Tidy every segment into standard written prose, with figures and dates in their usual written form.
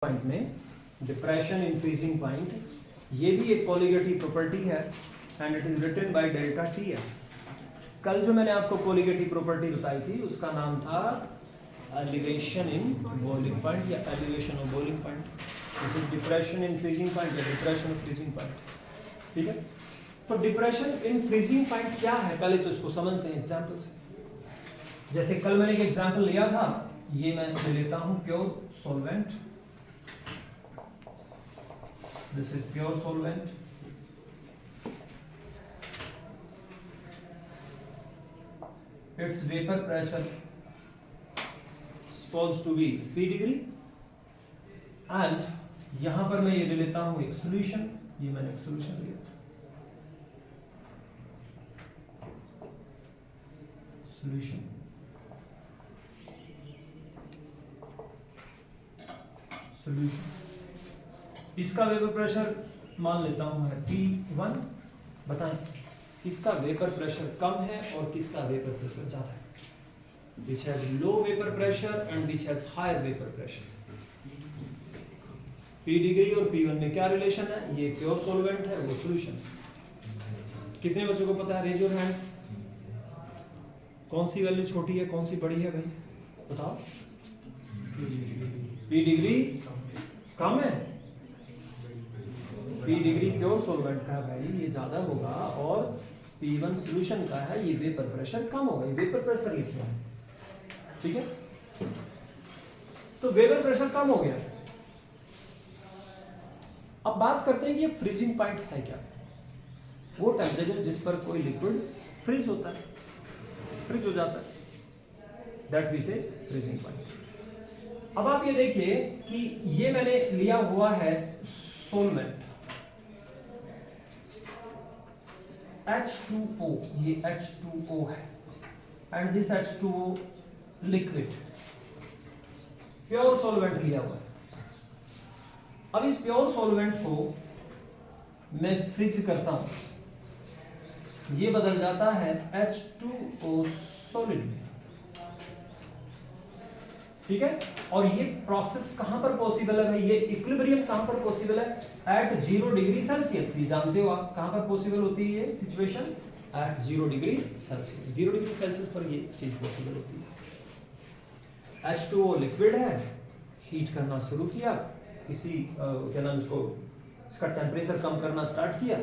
Point में depression in freezing point, ये भी एक कोलिगेटिव प्रॉपर्टी है and it is written by delta t है। कल जो मैंने आपको कोलिगेटिव प्रॉपर्टी बताई थी उसका नाम था एलिवेशन इन बॉइलिंग पॉइंट या elevation of boiling point. This is depression in freezing point या डिप्रेशन ऑफ फ्रीजिंग पॉइंट। ठीक है, तो डिप्रेशन इन फ्रीजिंग पॉइंट क्या है, पहले तो इसको समझते हैं एग्जांपल से। जैसे कल मैंने एक एग्जांपल लिया था, ये मैं ले लेता हूं pure solvent. This is pure solvent. Its vapor pressure supposed to be P degree and यहां पर मैं ये ले लेता हूं एक सॉल्यूशन, ये मैंने एक सॉल्यूशन लिया, सॉल्यूशन सॉल्यूशन इसका वेपर प्रेशर मान लेता हूं है P1। बताएं किसका वेपर प्रेशर कम है और किसका वेपर प्रेशर ज्यादा है। which has low vapor pressure and which has higher vapor pressure। P degree और P1 में क्या रिलेशन है, ये प्योर सॉल्वेंट है वो सॉल्यूशन। कितने बच्चों को पता है, रेज योर हैंड्स। कौन सी वैल्यू छोटी है कौन सी बड़ी है भाई बताओ। P डिग्री कम है, P डिग्री प्योर सॉल्वेंट का है भाई, ये ज्यादा होगा, और P1 सॉल्यूशन का है, ये वेपर प्रेशर कम होगा। ये वेपर प्रेशर लिखिए, ठीक है। तो वेपर प्रेशर कम हो गया। अब बात करते हैं कि ये फ्रीजिंग पॉइंट है क्या। वो टेम्परेचर जिस पर कोई लिक्विड फ्रीज होता है, फ्रीज हो जाता है, दैट वी से फ्रीजिंग पॉइंट। अब आप ये देखिए कि ये मैंने लिया हुआ है सोलवेंट H2O, ये H2O है and this H2O liquid, pure solvent लिया हुआ है। अब इस प्योर सॉल्वेंट को मैं फ्रीज करता हूं, ये बदल जाता है H2O सॉलिड में, ठीक है। और ये प्रोसेस कहां पर पॉसिबल है भाई, ये इक्विलिब्रियम कहां पर पॉसिबल है, एट 0 डिग्री सेल्सियस। ये जानते हो आप कहां पर पॉसिबल होती है ये situation, at 0 degree Celsius. 0 degree Celsius पर ये चीज पॉसिबल होती है। H2O लिक्विड है, हीट करना शुरू किया, किसी क्या नाम इसको, इसका टेम्परेचर कम करना स्टार्ट किया,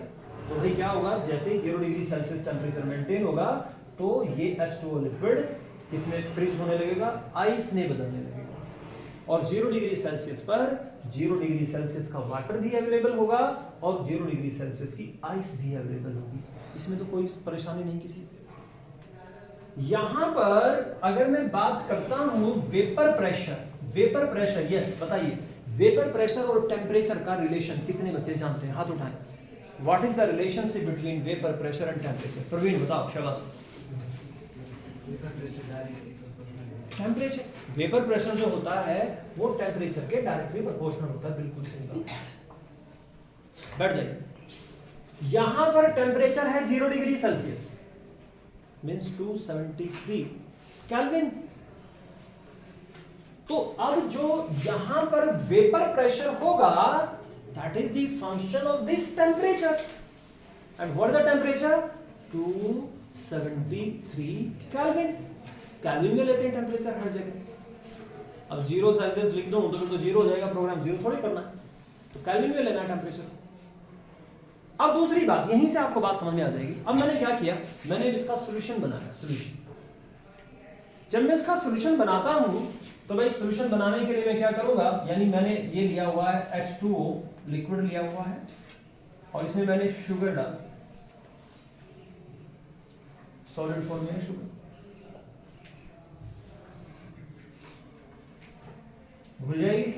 तो भाई क्या होगा, जैसे ही 0 डिग्री सेल्सियस टेम्परेचर मेंटेन होगा तो ये H2O लिक्विड किसमें फ्रीज होने लगेगा, आइस में बदलने लगेगा। और 0 डिग्री सेल्सियस पर 0 डिग्री सेल्सियस का वाटर भी अवेलेबल होगा और 0 डिग्री सेल्सियस की आइस भी अवेलेबल होगी। इसमें तो कोई परेशानी नहीं किसी। यहां पर अगर मैं बात करता हूं vapour pressure, vapour pressure, yes बताइए, वेपर प्रेशर और टेम्परेचर का रिलेशन कितने बच्चे जानते हैं, हाथ उठाएं। What is the relationship between vapour pressure and temperature, Praveen बताओ, शाबाश। टेम्परेचर, वेपर प्रेशर जो होता है वो टेम्परेचर के डायरेक्टली प्रोपोर्शनल होता है, बिल्कुल सही बात। बैठ जाइए। यहां पर टेम्परेचर है 0 डिग्री सेल्सियस, मींस 273 केल्विन। तो अब जो यहां पर वेपर प्रेशर होगा that is the function of this temperature, and what the temperature, 273 kelvin. Kelvin में लेते हैं टेम्परेचर हर जगह। अब 0 सेल्सियस लिख दूं तो फिर तो 0 हो जाएगा, प्रोग्राम 0 थोड़ी करना है, तो केल्विन में लेना है टेम्परेचर। अब दूसरी बात, यहीं से आपको बात समझ में आ जाएगी। अब मैंने क्या किया, मैंने इसका सॉल्यूशन बनाया, सॉल्यूशन। जब मैं इसका सॉल्यूशन बनाता हूं तो भाई सॉल्यूशन बनाने के लिए मैं क्या करूंगा, यानी मैंने ये लिया हुआ है H2O लिक्विड लिया हुआ है और इसमें मैंने शुगर डाल, सॉलिड फॉर्म में शुगर, घुल जाएगी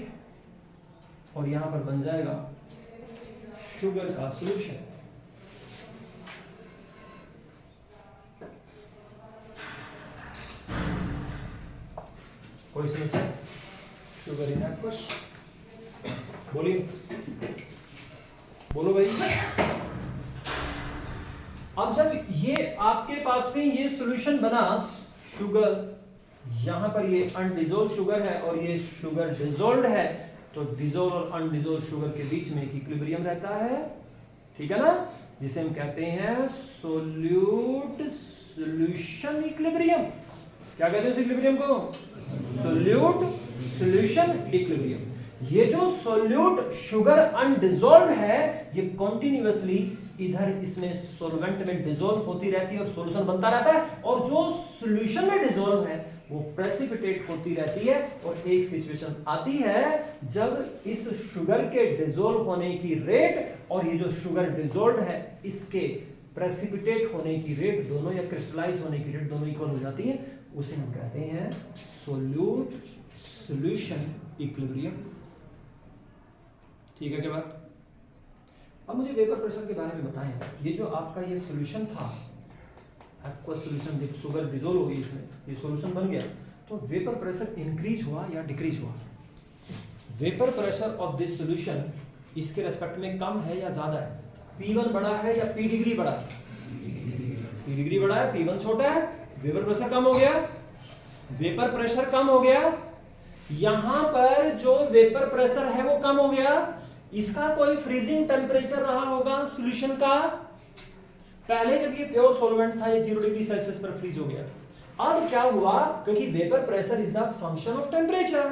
और यहां पर बन जाएगा शुगर का सॉल्यूशन। कोई समस्या, शुगर इन एक्वस, बोलिए, बोलो भाई। अब जब ये आपके पास में ये सॉल्यूशन बना, शुगर यहां पर ये अनडिसॉल्व शुगर है और ये शुगर डिसॉल्व्ड है, तो डिसॉल्व और अनडिसॉल्व शुगर के बीच में एक इक्विलिब्रियम रहता है, ठीक है ना, जिसे हम कहते हैं सोल्यूट सॉल्यूशन इक्विलिब्रियम। क्या कहते हैं इस इक्विलिब्रियम को? Solute solution equilibrium. ये जो सोल्यूट शुगर अनडिसॉल्व है ये कंटिन्यूअसली इधर इसमें सॉल्वेंट में डिसॉल्व होती रहती है और सॉल्यूशन बनता रहता है, और जो सॉल्यूशन में डिसॉल्व है वो प्रेसिपिटेट होती रहती है। और एक सिचुएशन आती है जब इस शुगर के डिसॉल्व होने की रेट और ये जो शुगर डिसॉल्व है इसके प्रेसिपिटेट होने की रेट दोनों, या क्रिस्टलाइज होने की रेट दोनों इक्वल हो जाती है, उसे हम कहते हैं सोल्यूट सॉल्यूशन इक्विलिब्रियम। ठीक है क्या बात? अब मुझे वेपर प्रेशर के बारे में बताएं। ये जो आपका ये सॉल्यूशन था, एक्वा सॉल्यूशन, जब शुगर डिसॉल्व हो गई इसमें, ये सॉल्यूशन बन गया, तो वेपर प्रेशर इंक्रीज हुआ या डिक्रीज हुआ? Vapour pressure of this solution इसके रेस्पेक्ट में कम है या ज्यादा है? P1 बड़ा है या P डिग्री बड़ा है? P डिग्री बड़ा है, P1 छोटा है, वेपर प्रेशर कम हो गया, वेपर प्रेशर कम हो गया। यहां पर जो वेपर प्रेशर है वो कम हो गया, इसका कोई फ्रीजिंग टेम्परेचर रहा होगा सॉल्यूशन का। पहले जब ये प्योर सॉल्वेंट था ये 0 डिग्री सेल्सियस पर फ्रीज हो गया था। अब क्या हुआ, क्योंकि vapour pressure is the function of temperature,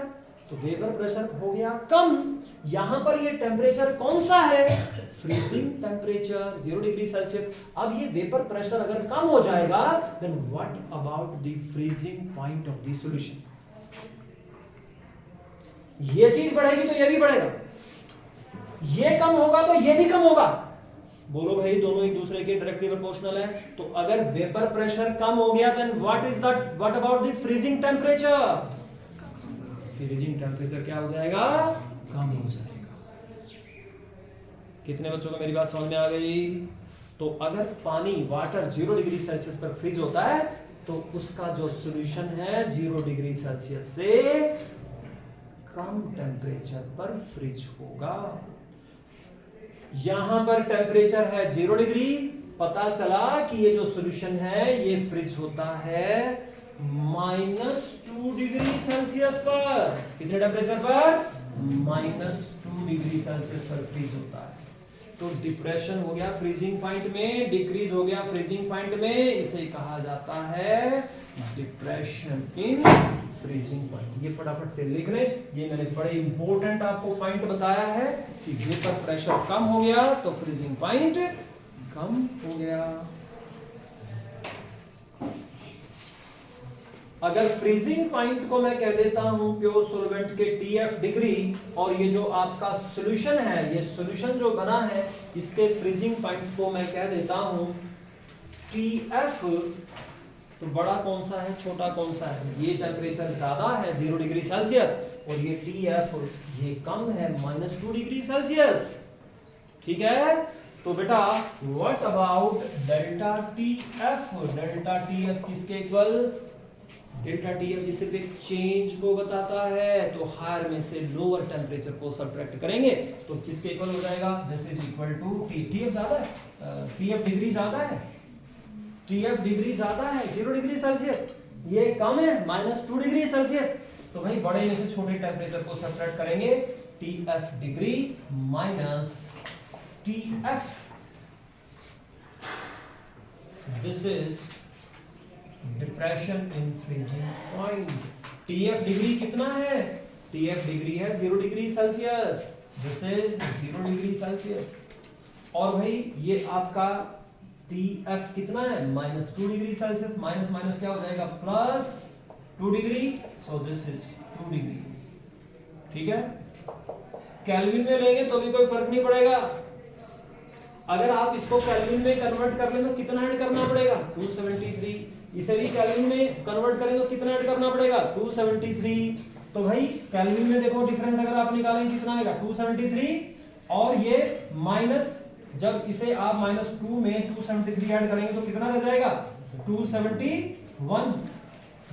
तो वेपर प्रेशर हो गया कम। यहां पर ये टेम्परेचर कौन सा है? Freezing temperature 0 degree Celsius. अब ये वेपर प्रेशर अगर कम हो जाएगा then what about the freezing point of the solution? ये चीज बढ़ेगी तो ये भी बढ़ेगा, ये कम होगा तो ये भी कम होगा। बोलो भाई, दोनों एक दूसरे के डायरेक्टली प्रोपोर्शनल है। तो अगर वेपर प्रेशर कम हो गया then what about the freezing temperature? Freezing temperature क्या हो जाएगा? कम हो जाएगा। कितने बच्चों को मेरी बात समझ में आ गई? तो अगर पानी वाटर 0 डिग्री सेल्सियस पर फ्रीज होता है तो उसका जो सॉल्यूशन है 0 डिग्री सेल्सियस से कम टेम्परेचर पर फ्रीज होगा। यहां पर टेम्परेचर है 0 डिग्री, पता चला कि ये जो सॉल्यूशन है ये फ्रीज होता है -2 डिग्री सेल्सियस पर। कितने टेम्परेचर पर? -2 डिग्री सेल्सियस पर फ्रीज होता है। तो डिप्रेशन हो गया फ्रीजिंग पॉइंट में, डिक्रीज हो गया फ्रीजिंग पॉइंट में, इसे कहा जाता है डिप्रेशन इन फ्रीजिंग पॉइंट। ये फटाफट से लिख लें, ये मैंने बड़े इंपॉर्टेंट आपको पॉइंट बताया है कि वेपर प्रेशर कम हो गया तो फ्रीजिंग पॉइंट कम हो गया। अगर फ्रीजिंग पॉइंट को मैं कह देता हूं प्योर सॉल्वेंट के TF डिग्री, और ये जो आपका सॉल्यूशन है, ये सॉल्यूशन जो बना है इसके फ्रीजिंग पॉइंट को मैं कह देता हूं TF, तो बड़ा कौन सा है छोटा कौन सा है? ये टेम्परेचर ज्यादा है 0 डिग्री सेल्सियस, और ये TF ये कम है -2 डिग्री सेल्सियस। ठीक है, तो बेटा what about delta TF? Delta TF किसके इक्वल? डेल्टा TF सिर्फ एक चेंज को बताता है, तो हायर में से लोअर टेम्परेचर को सब्ट्रैक्ट करेंगे तो किसके इक्वल हो जाएगा? This is equal to TF ज्यादा है, TF डिग्री ज्यादा है, TF डिग्री ज्यादा है 0 डिग्री सेल्सियस, ये कम है -2 डिग्री सेल्सियस। तो भाई बड़े में से छोटे टेम्परेचर को सब्ट्रैक्ट करेंगे, TF degree minus TF, this is depression in freezing point. TF degree कितना है? TF डिग्री है 0 degree Celsius, this is 0 degree Celsius. और भाई ये आपका TF कितना है? -2 डिग्री सेल्सियस, माइनस माइनस क्या हो जाएगा? +2 degree, so this is 2 degree. ठीक है, केल्विन में लेंगे तो भी कोई फर्क नहीं पड़ेगा। अगर आप इसको केल्विन में कन्वर्ट कर लें तो कितना ऐड करना पड़ेगा? 273। इसे भी केल्विन में कन्वर्ट करें तो कितना ऐड करना पड़ेगा? 273। तो भाई केल्विन में देखो डिफरेंस अगर आप निकालें कितना आएगा? 273, और ये माइनस, जब इसे आप -2 में 273 ऐड करेंगे तो कितना रह जाएगा? 271।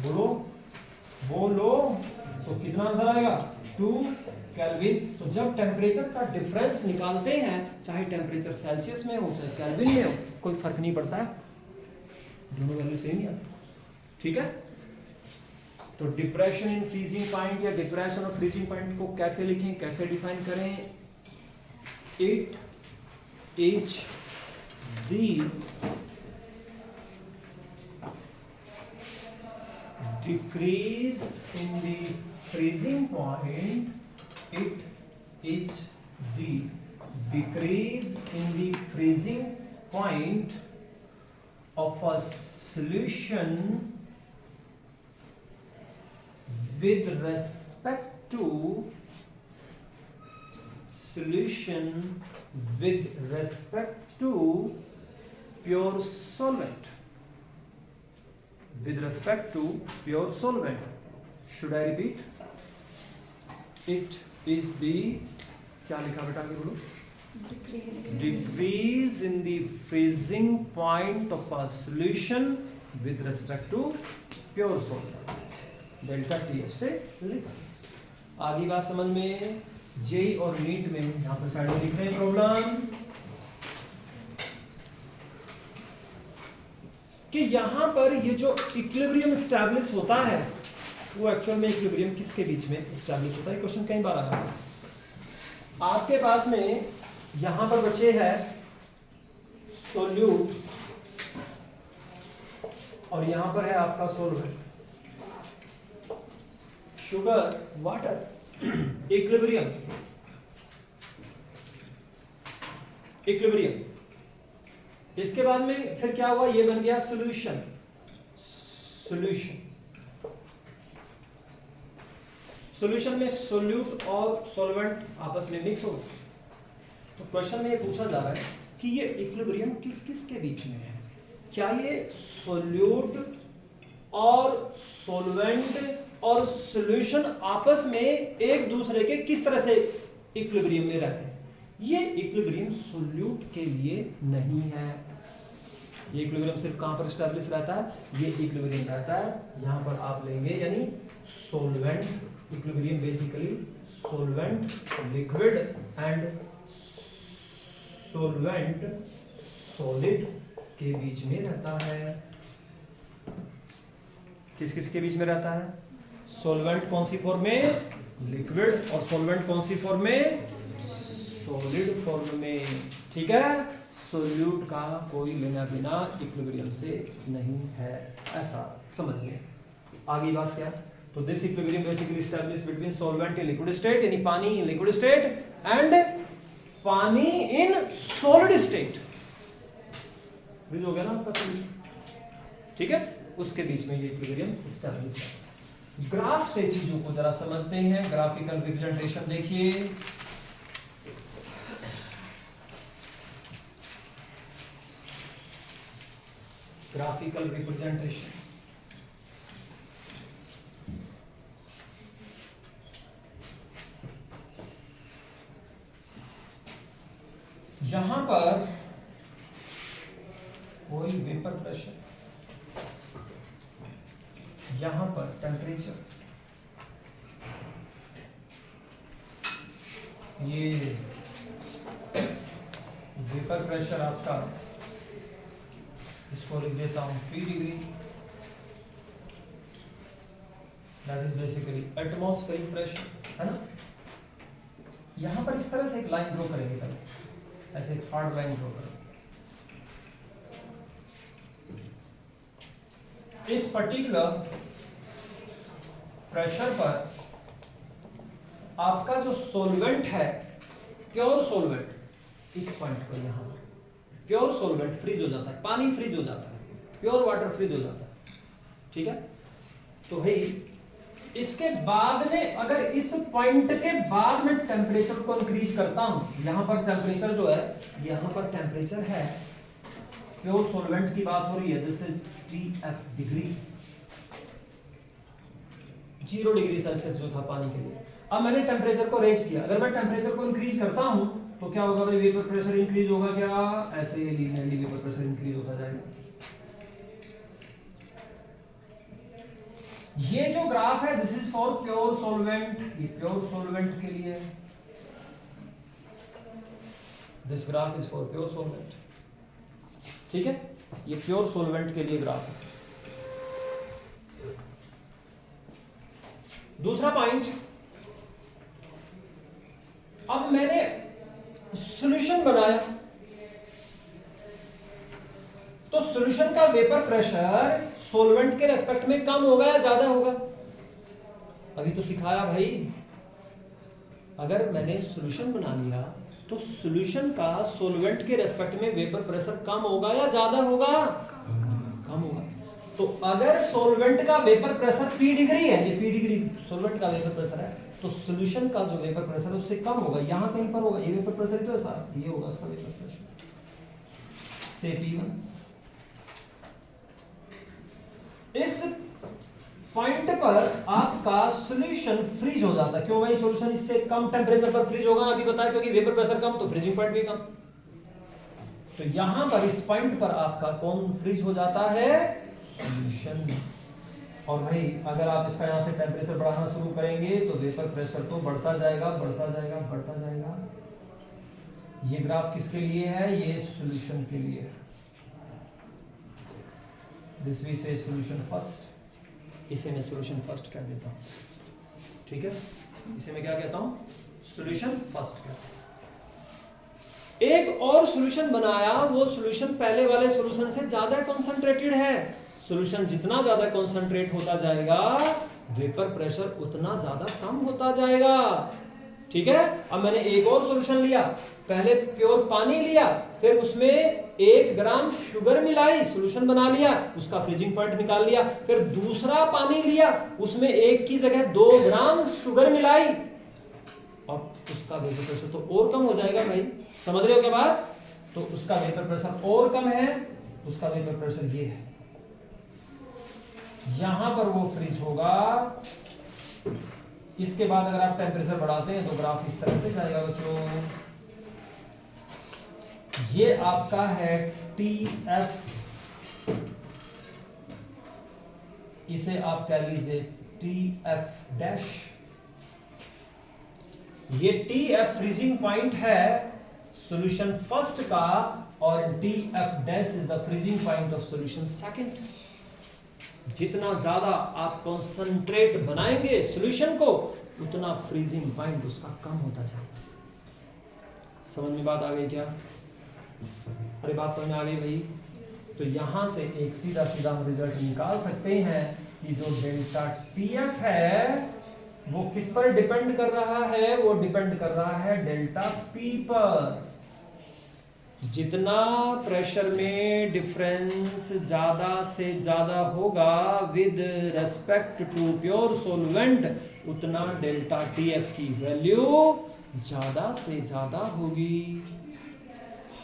बोलो बोलो, तो कितना आंसर आएगा? 2 केल्विन। तो जब टेम्परेचर का डिफरेंस निकालते हैं, चाहे टेम्परेचर सेल्सियस में हो चाहे केल्विन में हो, कोई फर्क नहीं पड़ता है, दोनों वैल्यू सेम ही आती है। ठीक है, तो डिप्रेशन इन फ्रीजिंग पॉइंट या डिप्रेशन ऑफ फ्रीजिंग पॉइंट को कैसे लिखें, कैसे डिफाइन करें? It is the decrease in the freezing point. It is the decrease in the freezing point of a solution with respect to pure solvent. With respect to pure solvent. Should I repeat? It is the, क्या लिखा बेटा आगे बोलो? Decrease in the freezing point of a solution with respect to pure solvent. Delta TF से लिखा। आगे बात समझ में? जेई और नीट में यहाँ पर साइड में लिख रहे हैं प्रॉब्लम कि यहां पर ये जो इक्विलिब्रियम एस्टैब्लिश होता है वो एक्चुअल में इक्विलिब्रियम किसके बीच में एस्टैब्लिश होता है? क्वेश्चन कई बार आया है आपके पास में। यहां पर बचे है सोल्यूट और यहां पर है आपका सोल्वेंट, शुगर, वाटर, इक्विलिब्रियम। इसके बाद में फिर क्या हुआ? ये बन गया सॉल्यूशन। सॉल्यूशन में सोल्यूट और सॉल्वेंट आपस में मिक्स हो। तो क्वेश्चन में ये पूछा जा रहा है कि ये इक्विलिब्रियम किस किस के बीच में है? क्या ये सोल्यूट और सॉल्वेंट और सॉल्यूशन आपस में एक दूसरे के किस तरह से इक्विलिब्रियम में रहते हैं? ये इक्विलिब्रियम सोल्यूट के लिए नहीं है। ये इक्विलिब्रियम सिर्फ कहां पर एस्टैब्लिश रहता है? ये इक्विलिब्रियम रहता है यहां पर आप लेंगे यानी solvent. Equilibrium basically solvent liquid and solvent solid के बीच में रहता है। किस किस के बीच में रहता है? सॉल्वेंट कौन सी फॉर्म में? लिक्विड। और सॉल्वेंट कौन सी फॉर्म में? सॉलिड फॉर्म में। ठीक है, सोल्यूट का कोई लेना देना इक्विलिब्रियम से नहीं है, ऐसा समझिए। आगे बात क्या? तो this equilibrium basically establish between solvent in liquid state यानी पानी इन लिक्विड स्टेट एंड पानी इन सॉलिड स्टेट। हो गया ना आपका सोल्यूशन? ठीक है, उसके बीच में ये इक्विलिब्रियम एस्टैब्लिश है। ग्राफ से चीजों को जरा समझते हैं। ग्राफिकल रिप्रेजेंटेशन देखिए। ग्राफिकल रिप्रेजेंटेशन यहां पर कोई वेपर प्रेशर, यहां पर टेम्परेचर, ये वेपर प्रेशर आपका, इसको लिख देता हूं P degree, that is basically atmospheric pressure, है ना। यहां पर इस तरह से एक लाइन ड्रॉ करेंगे, पहले ऐसे एक हार्ड लाइन ड्रॉ करेंगे। इस पर्टिकुलर प्रेशर पर आपका जो सॉल्वेंट है, प्योर सॉल्वेंट, इस पॉइंट पर यहां पर प्योर सॉल्वेंट फ्रीज हो जाता है, पानी फ्रीज हो जाता है, प्योर वाटर फ्रीज हो जाता है। ठीक है, तो भाई इसके बाद में अगर इस पॉइंट के बाद में टेम्परेचर को इंक्रीज करता हूं, यहां पर टेम्परेचर जो है, यहां पर टेम्परेचर है, प्योर सॉल्वेंट की बात हो रही है, this is TF degree, 0 degree Celsius जो था पानी के लिए। अब मैंने टेम्परेचर को रेज किया, अगर मैं टेम्परेचर को इंक्रीज करता हूं तो क्या होगा भाई? वेपर प्रेशर इंक्रीज होगा क्या? ऐसे ही लीनियरली वेपर प्रेशर इंक्रीज होता जाएगा। ये जो ग्राफ है this is for pure solvent, ये प्योर सॉल्वेंट के लिए, this graph is for pure solvent. ठीक है, ये प्योर सॉल्वेंट के लिए ग्राफ है। दूसरा पॉइंट, अब मैंने सॉल्यूशन बनाया तो सॉल्यूशन का वेपर प्रेशर सॉल्वेंट के रेस्पेक्ट में कम होगा या ज्यादा होगा? अभी तो सिखाया भाई, अगर मैंने सॉल्यूशन बना लिया तो सॉल्यूशन का सॉल्वेंट के रेस्पेक्ट में वेपर प्रेशर कम होगा या ज्यादा होगा? कम होगा। तो अगर सॉल्वेंट का वेपर प्रेशर P डिग्री है, ये P डिग्री सॉल्वेंट का वेपर प्रेशर है, तो सॉल्यूशन का जो वेपर प्रेशर है उससे कम होगा, यहां कहीं पर होगा। ये वेपर प्रेशर तो ऐसा ये होगा उसका वेपर प्रेशर से P1। इस पॉइंट पर आपका सॉल्यूशन फ्रीज हो जाता है। क्यों भाई? सॉल्यूशन इससे कम टेंपरेचर पर फ्रीज होगा ना, अभी बताया, क्योंकि वेपर प्रेशर कम तो फ्रीजिंग पॉइंट भी कम। तो यहां पर इस पॉइंट पर आपका कौन फ्रीज हो जाता है? सॉल्यूशन। और भाई अगर आप इसका यहां से टेंपरेचर बढ़ाना शुरू करेंगे तो वेपर प्रेशर तो बढ़ता जाएगा, बढ़ता जाएगा, बढ़ता जाएगा। ये ग्राफ किसके लिए है? ये सॉल्यूशन के लिए है। दिस वी से सॉल्यूशन फर्स्ट, इसे मैं सॉल्यूशन फर्स्ट कह देता हूं, ठीक है? इसे मैं क्या कहता हूं? सॉल्यूशन फर्स्ट कहता हूं। एक और सॉल्यूशन बनाया, वो सॉल्यूशन पहले वाले सॉल्यूशन से ज्यादा कंसंट्रेटेड है। सॉल्यूशन जितना ज्यादा कंसंट्रेट होता जाएगा, वेपर प्रेशर उतना ज्यादा कम होता जाएगा, ठीक है? अब मैंने एक और सॉल्यूशन लिया, पहले प्योर पानी लिया, फिर उसमें 1 ग्राम शुगर मिलाई, सॉल्यूशन बना लिया, उसका फ्रीजिंग पॉइंट निकाल लिया। फिर दूसरा पानी लिया, उसमें 1 की जगह 2 ग्राम शुगर मिलाई, और उसका वेपर प्रेशर तो और कम हो जाएगा भाई। समझ रहे हो क्या बात? तो उसका वेपर प्रेशर और कम है, उसका वेपर प्रेशर ये है, यहां पर वो फ्रीज होगा। इसके बाद अगर आप टेंपरेचर बढ़ाते हैं तो ग्राफ इस तरह से जाएगा बच्चों। ये आपका है TF, इसे आप कह लीजिए TF डैश। ये TF फ्रीजिंग पॉइंट है सॉल्यूशन फर्स्ट का, और TF dash is the freezing point of solution second. जितना ज्यादा आप कंसंट्रेट बनाएंगे सॉल्यूशन को, उतना फ्रीजिंग पॉइंट उसका कम होता जाएगा। समझ में बात आ गई क्या? अरे बात समझ में आ गई भाई? तो यहां से एक सीधा सीधा हम रिजल्ट निकाल सकते हैं कि जो डेल्टा TF है वो किस पर डिपेंड कर रहा है? वो डिपेंड कर रहा है डेल्टा P पर। जितना प्रेशर में डिफरेंस ज्यादा से ज्यादा होगा with respect to pure solvent, उतना डेल्टा TF की वैल्यू ज्यादा से ज्यादा होगी।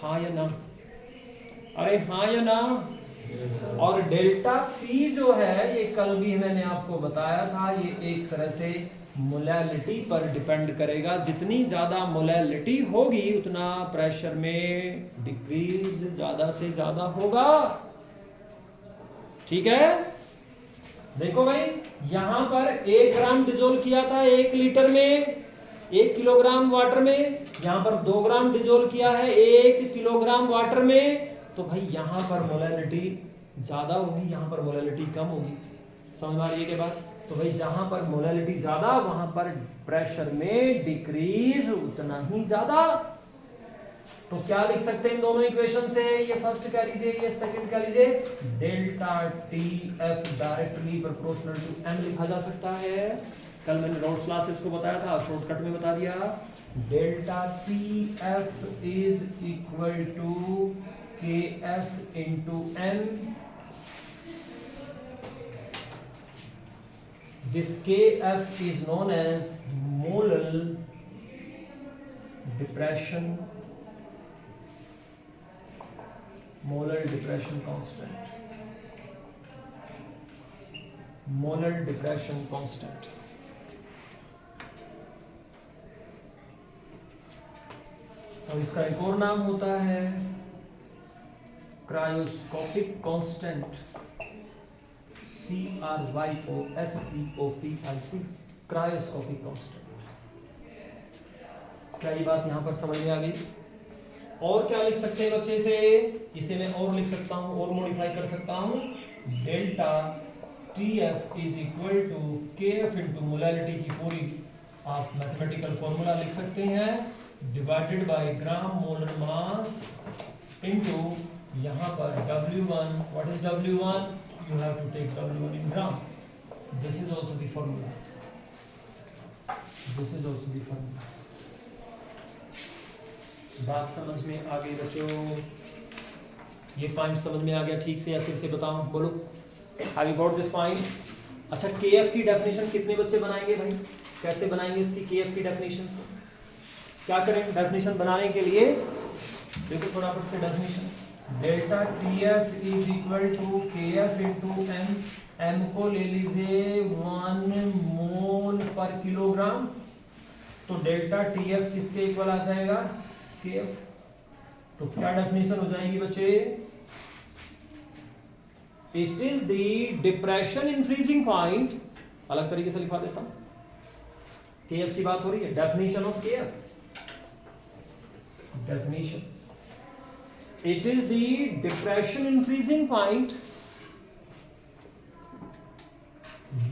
हाँ या ना? अरे हाँ या ना? और डेल्टा P जो है, ये कल भी मैंने आपको बताया था, ये एक तरह से मोलैलिटी पर डिपेंड करेगा। जितनी ज्यादा मोलैलिटी होगी, उतना प्रेशर में डिक्रीज ज्यादा से ज्यादा होगा, ठीक है? देखो भाई, यहां पर 1 ग्राम डिजोल्व किया था 1 लीटर में, 1 किलोग्राम वाटर में। यहां पर 2 ग्राम डिजोल्व किया है 1 किलोग्राम वाटर में। तो भाई यहां पर मोलैलिटी ज्यादा होगी, यहां पर मोलैलिटी कम होगी। समझ में आ रही है के बात? तो भाई जहां पर मोलैलिटी ज्यादा, वहां पर प्रेशर में डिक्रीज उतना ही ज्यादा। तो क्या लिख सकते हैं इन दोनों इक्वेशन से? ये फर्स्ट कह लीजिए, ये सेकंड कह लीजिए। Delta TF directly proportional to m लिखा जा सकता है। कल मैंने रोड्स लॉ से इसको बताया था, शॉर्टकट में बता दिया। Delta TF is equal to KF into m। This KF is known as molar depression, molar depression constant, molar depression constant। और इसका एक और नाम होता है cryoscopic constant, CRYOSCOPIC, cryoscopic constant. क्या ये बात यहां पर समझ में आ गई? और क्या लिख सकते हैं बच्चे से? इसे मैं और लिख सकता हूं, और मॉडिफाई कर सकता हूं। Delta TF is equal to KF into molality की पूरी आप मैथमेटिकल फॉर्मूला लिख सकते हैं, divided by gram molar mass into यहाँ पर W1, what is W1, you have to take W1 in gram, this is also the formula, this is also the formula. बात समझ में आ गई बच्चों? ये पॉइंट समझ में आ गया ठीक से या फिर से बताऊं, बोलो, have you got this point? अच्छा, KF की डेफिनेशन कितने बच्चे बनाएंगे भाई, कैसे बनाएंगे इसकी KF की डेफिनेशन? क्या करें डेफिनेशन बनाने के लिए? देखो थोड़ा फट से definition, delta TF is equal to KF into M, M को ले लीजिए 1 मोल पर किलोग्राम, तो डेल्टा TF किसके इक्वल आ जाएगा? KF। तो क्या डेफिनेशन हो जाएगी बच्चे? It is the depression in freezing point, अलग तरीके से लिखवा देता हूं, KF की बात हो रही है, definition of KF, definition, it is the depression in freezing point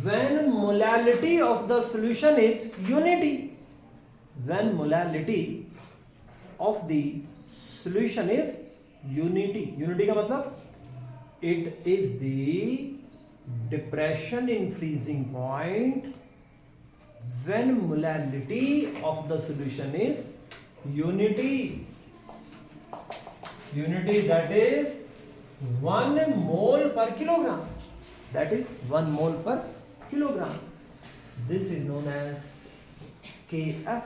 when molality of the solution is unity, when molality of the solution is unity, unity का मतलब it is the depression in freezing point when molality of the solution is unity, unity that is 1 mole per kilogram, that is 1 mole per kilogram, this is known as KF।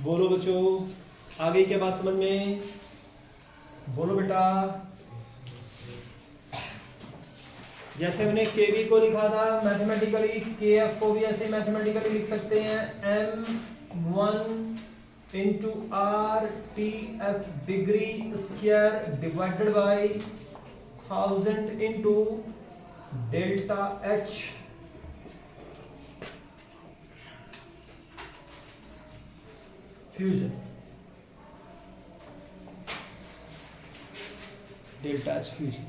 बोलो बच्चों, आ गई क्या बात समझ में? बोलो बेटा, जैसे हमने KB को लिखा था मैथमेटिकली, KF को भी ऐसे मैथमेटिकली लिख सकते हैं, M1 into RTF degree square divided by 1000 into delta H fusion, delta H fusion,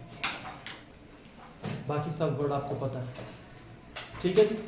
बाकी सब वर्ड आपको पता है, ठीक है जी।